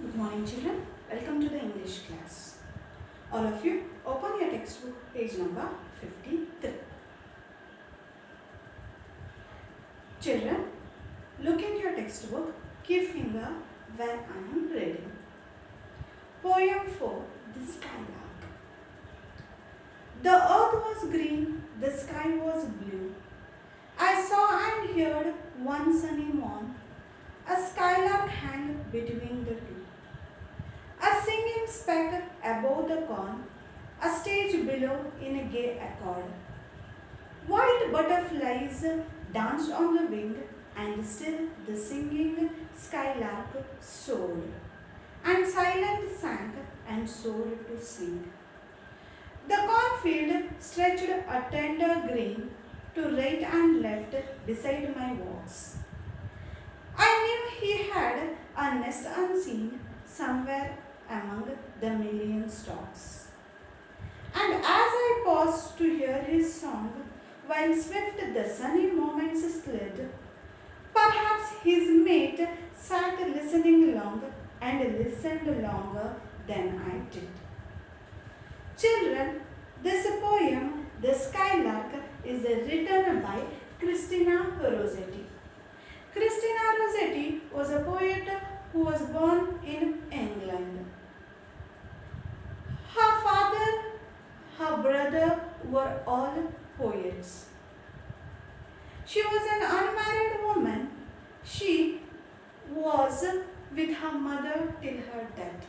Good morning, children. Welcome to the English class. All of you, open your textbook, page number 53. Children, look at your textbook. Give finger when I am reading. Poem 4, The Skylark. The earth was green, the sky was blue. I saw and heard one sunny morn, a skylark hang between the two. A singing speck above the corn, a stage below in a gay accord. White butterflies danced on the wing, and still the singing skylark soared, and silent sank and soared to sing. The cornfield stretched a tender green to right and left beside my walks. I knew he had a nest unseen somewhere among the million stalks. And as I paused to hear his song, while swift the sunny moments slid, perhaps his mate sat listening long and listened longer than I did. Children, this poem, The Skylark, is written by Christina Rossetti. Christina Rossetti was a poet who was born in England. Her father, her brother were all poets. She was an unmarried woman. She was with her mother till her death.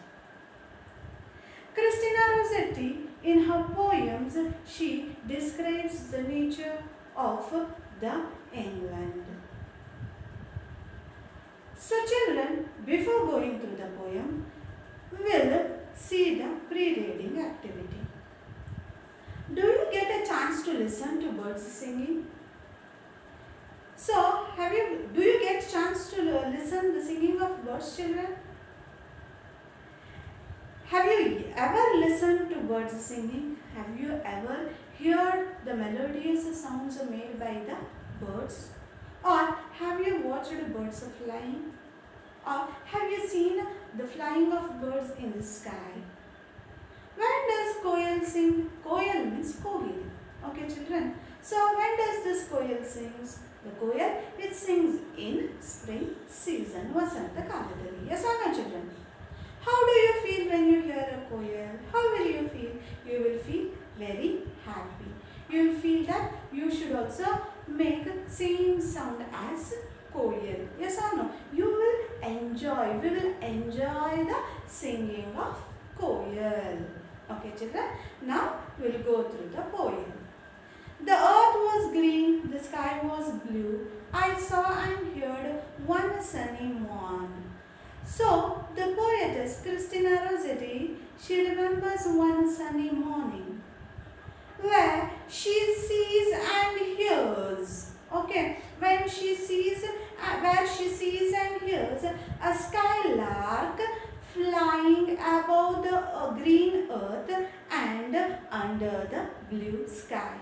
Christina Rossetti, in her poems, she describes the nature of the England. So children, before going through the poem, we'll see the pre-reading activity. Do you get a chance to listen to birds singing? So, do you get chance to listen the singing of birds, children? Have you ever listened to birds singing? Have you ever heard the melodious sounds made by the birds? Or have you watched birds flying? Or have you seen the flying of birds in the sky? When does koel sing? Koel means kogil. Okay, children. So when does this koel sings? The koel, it sings in spring season. Vasanta kaladali. Yes or no, children? How do you feel when you hear a koel? How will you feel? You will feel very happy. You will feel that you should also make same sound as koel. Yes or no? You will enjoy. We will enjoy the singing of koel. Okay, children. Now we will go through the poem. The earth was green, the sky was blue. I saw and heard one sunny morn. So the poetess Christina Rossetti, she remembers one sunny morning where she sees and hears. Okay, when she sees, where she sees and hears a skylark flying above the green earth and under the blue sky.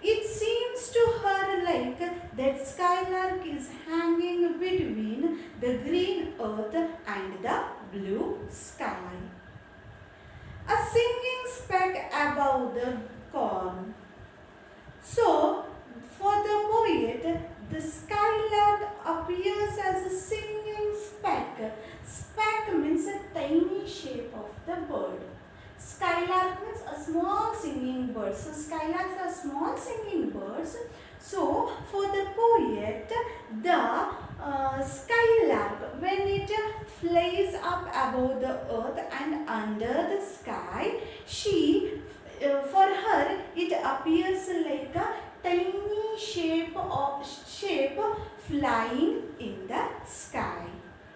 It seems to her like that skylark is hanging between the green earth and the blue sky. A singing speck above the corn. So, for the poet, the skylark appears as a singing speck. Speck means a tiny shape of the bird. Skylark means a small singing bird. So, skylarks are small singing birds. So, for the poet, the skylark, when it flies up above the earth and under the sky, for her, it appears like a tiny shape flying in the sky.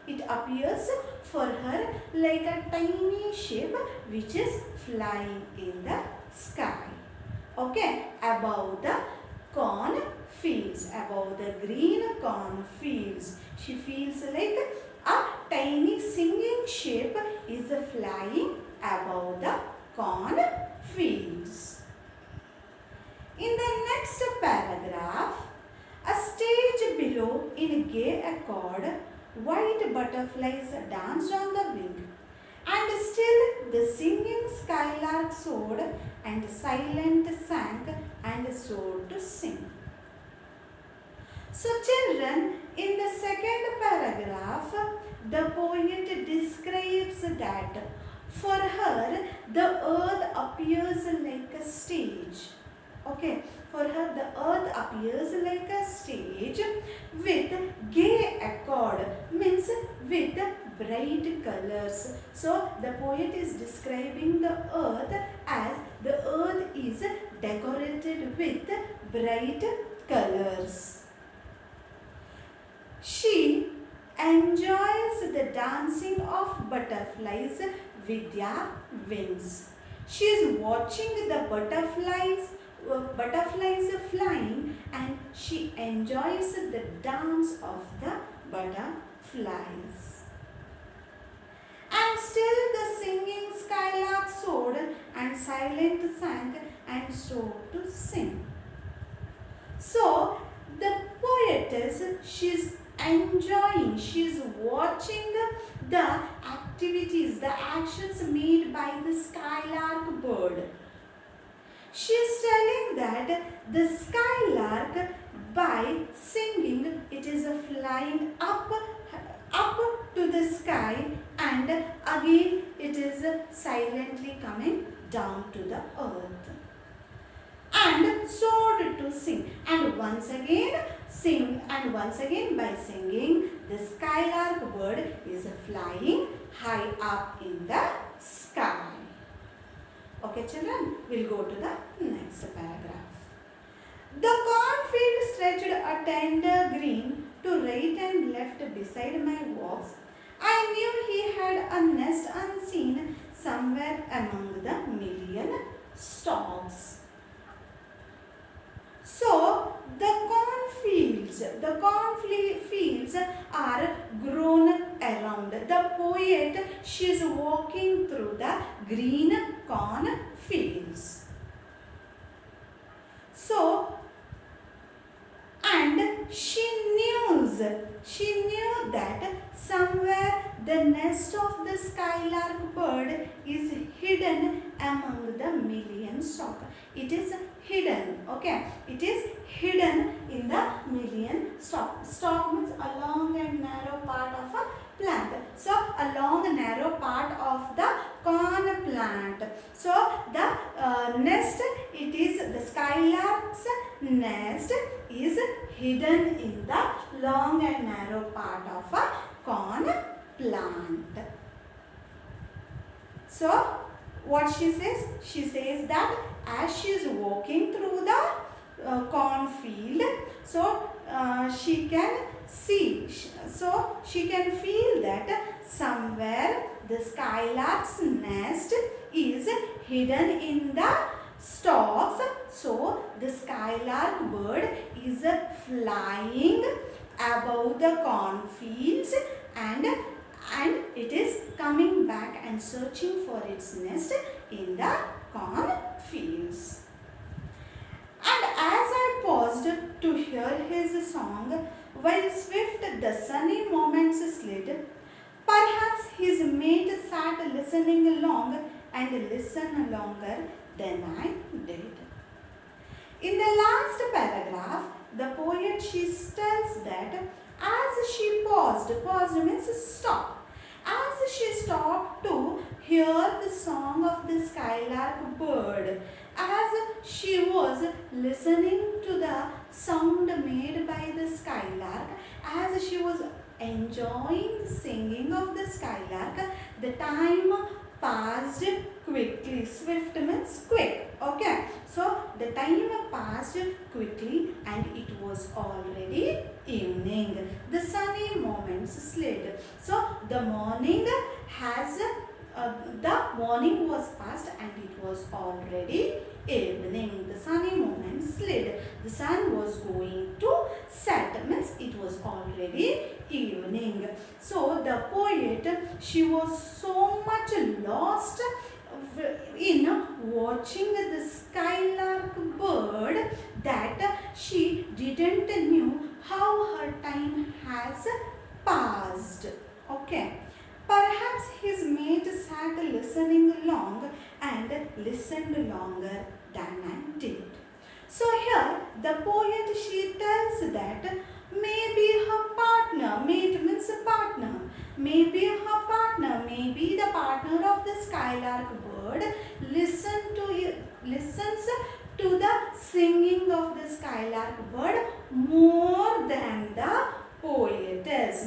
It appears for her like a tiny shape which is flying in the sky. Okay, above the corn fields, above the green corn fields. She feels like a tiny singing shape is flying above the corn fields. In the next paragraph, a stage below in gay accord, white butterflies danced on the wing. And still the singing skylark soared and silent sank and soared to sing. So children, in the second paragraph, the poet describes that for her the earth appears like a stage. Okay, for her the earth appears like a stage with gay accord, means with bright colors. So the poet is describing the earth as the earth is decorated with bright colors. She enjoys the dancing of butterflies with their wings. She is watching the butterflies flying, and she enjoys the dance of the butterflies. And still the singing skylark soared and silent sank and soared to sing. So the poetess, she's enjoying, she's watching the activities, the actions made by the skylark bird. She is telling that the skylark, by singing, it is flying up to the sky, and again it is silently coming down to the earth. And soared to sing, and once again sing, and once again by singing the skylark bird is flying high up in the sky. Okay children, we'll go to the next paragraph. The cornfield stretched a tender green to right and left beside my walks. I knew he had a nest unseen somewhere among the million stalks. So the cornfields are grown around. The poet, she is walking through the green cornfields. So, and she knew that somewhere the nest of the skylark bird is hidden among the million stalk. It is hidden, okay? It is hidden in the million stalk. Stalk means a long and narrow part of a plant. So, a long narrow part of the corn plant. So, the nest, it is the skylark's nest is hidden in the long and narrow part of a corn plant. So, what she says? She says that as she is walking through the cornfield, so she can see, so she can feel that somewhere the skylark's nest is hidden in the stalks. So the skylark bird is flying above the cornfields, and it is coming back and searching for its nest in the cornfields. And as I paused to hear his song, while swift the sunny moments slid, perhaps his mate sat listening long and listened longer than I did. In the last paragraph, the poet, she tells that as she paused means stop. As she stopped to hear the song of the skylark bird, as she was listening to the sound made by the skylark, as she was enjoying the singing of the skylark, the time passed quickly. Swift means quick. Okay. So the time passed quickly and it was already evening. The sunny moments slid. So the morning was past and it was already evening. The sunny moments slid. The sun was going to set, means it was already evening. So the poet, she was so much lost in watching the skylark bird that she didn't knew how her time has passed. Okay. Perhaps his mate sat listening long and listened longer than I did. So here the poet she tells that maybe her partner, mate means a partner, maybe her partner, maybe the partner of the skylark bird listens to the singing of the skylark bird more than the poetess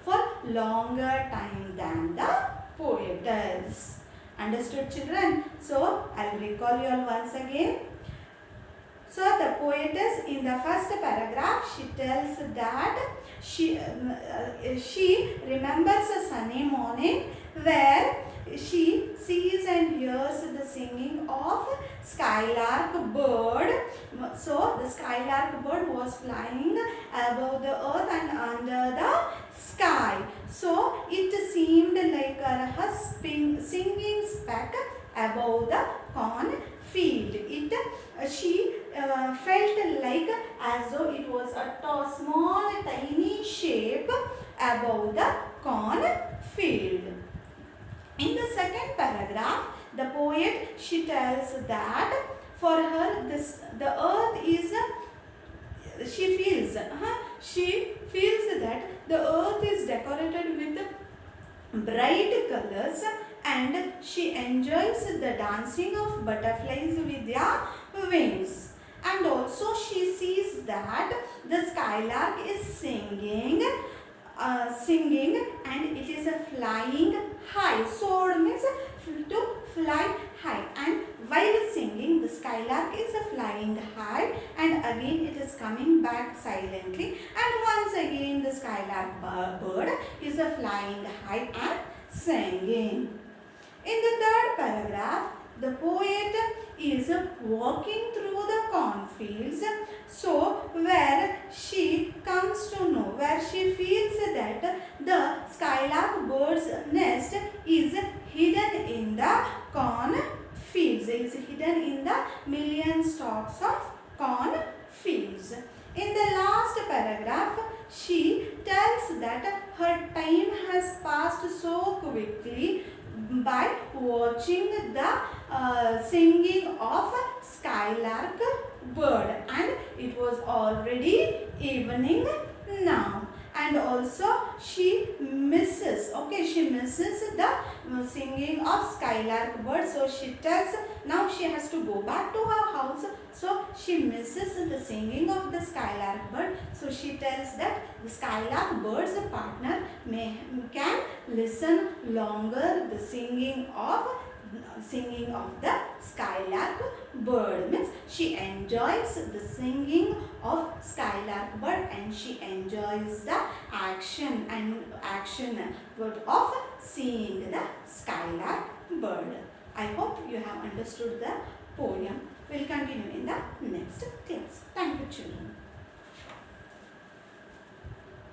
for longer time than the poetess. Understood, children? So I'll recall you all once again. So the poetess in the first paragraph she tells that she remembers a sunny morning where she sees and hears the singing of skylark bird. So the skylark bird was flying above the earth and under the sky. So it seemed like her singing speck above the cornfield. She felt like as though it was a small tiny shape above the cornfield. In the second paragraph, the poet she tells that for her the earth is she feels that the earth is decorated with bright colors and she enjoys the dancing of butterflies with their wings. And also she sees that the skylark is singing and it is a flying high. Soar means to fly high, and while singing the skylark is flying high and again it is coming back silently, and once again the skylark bird is flying high and singing. In the third paragraph, the poet is walking through the cornfields, so where she comes to know, where she feels that the skylark bird's nest is hidden in the cornfields, is hidden in the million stalks of cornfields. In the last paragraph, she tells that her time has passed so quickly by watching the singing of skylark bird, and it was already evening now, and also she misses the singing of skylark bird. So she tells now she has to go back to her house, so she misses the singing of the skylark bird. So she tells that the skylark bird's partner can listen longer the singing of the skylark bird, means she enjoys the singing of skylark bird and she enjoys the action of seeing the skylark bird. I hope you have understood the poem. We'll continue in the next class. Thank you, children.